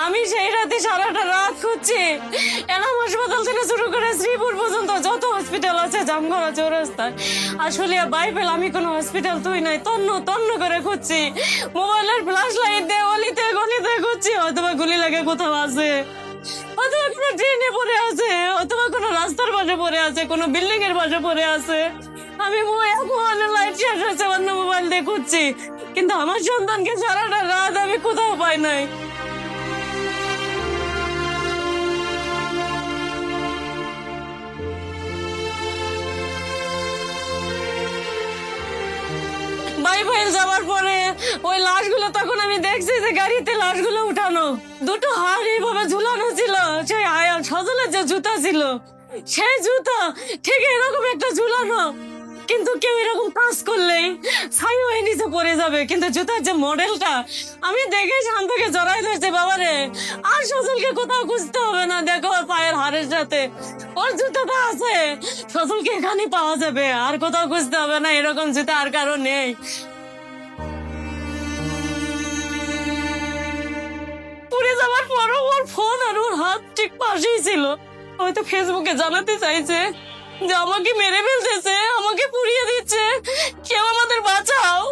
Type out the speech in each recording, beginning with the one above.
আমি সেই রাতে সারাটা রাত খুঁজছি, এনাম হাসপাতাল থেকে শুরু করে শ্রীপুর পর্যন্ত যত হসপিটাল আছে জামগড়া চৌরাস্তায়। আসলে বাইবেল আমি কোনো হসপিটাল তুই নাই, তন্ন তন্ন করে খুঁজছি। মোবাইলের ফ্ল্যাশ লাইট দিয়ে অলিতে গলিতে খুঁজছি, অথবা গুলি লাগে কোথাও আছে, অথবা কোনো ট্রেনে পড়ে আছে, অথবা কোনো রাস্তার পাশে পড়ে আছে, কোনো বিল্ডিং এর পাশে পড়ে আছে। আমি মোবাইলের লাইট শেষ হয়েছে, অন্য মোবাইল দিয়ে খুঁজছি, কিন্তু আমার সন্তানকে সারাটা রাত আমি কোথাও পাই নাই। বাইবেল যাওয়ার পরে ওই লাশগুলো তখন আমি দেখছি যে গাড়িতে লাশগুলো উঠানো, দুটো হাড় এইভাবে ঝুলানো ছিল। সেই সজলের যে জুতা ছিল, সেই জুতা ঠিক এরকম একটা ঝুলানো, কিন্তু কেউ এরকম কাজ করলেই ছাই হয়ে নিচে পড়ে যাবে। কিন্তু জুতার যে মডেলটা আমি দেখে শান থেকে জড়াই ধরছে, বাবারে আর সজলকে কোথাও খুঁজতে হবে না, দেখো ওর পায়ের হাড়ের সাথে ওর জুতাটা আছে, সজলকে এখানে পাওয়া যাবে, আর কোথাও খুঁজতে হবে না, এরকম জুতা আর কারো নেই। পুড়ে যাওয়ার পরও ওর ফোন আর ওর হাত ঠিক পাশেই ছিল। হয়তো ফেসবুকে জানাতে চাইছে যে আমাকে মেরে ফেলতেছে, আমাকে পুড়িয়ে দিচ্ছে, কেউ আমাদের বাঁচাও,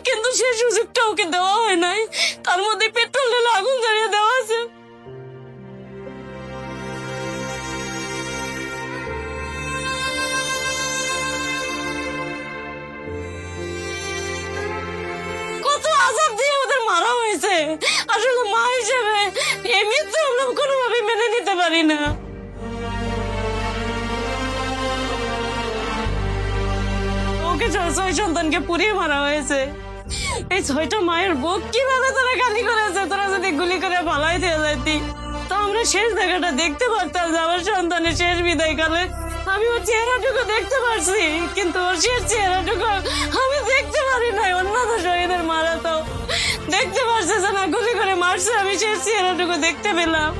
কিন্তু সে সুযোগটা ওকে দেওয়া হয় নাই। তার মধ্যে পেট্রোল ঢেলে আগুন জ্বালিয়ে দেওয়া আছে। কত আযাব দিয়ে ওদের মারা হয়েছে, আসলে মা হিসেবে এই মৃত্যু আমরা কোনোভাবে মেনে নিতে পারি না। ওকে 6 সন্তানকে পুড়িয়ে মারা হয়েছে। এই 6টা মায়ের বুক কিভাবে তারা খালি করেছে, তোরা যদি গুলি করে ফালাই দিয়ে যাইতি তো আমরা শেষ দেখাটা দেখতে পারতাম, যে আমার সন্তানের শেষ বিদায় কালে আমি ওর চেহারাটুকু দেখতে পারছি, কিন্তু ওর শেষ চেহারাটুকু আমি দেখতে পারি নাই। অন্যান্য শহীদের মারা তো দেখতে পারছে যে না গুলি করে মারছে, আমি শেষ চেহারাটুকু দেখতে পেলাম।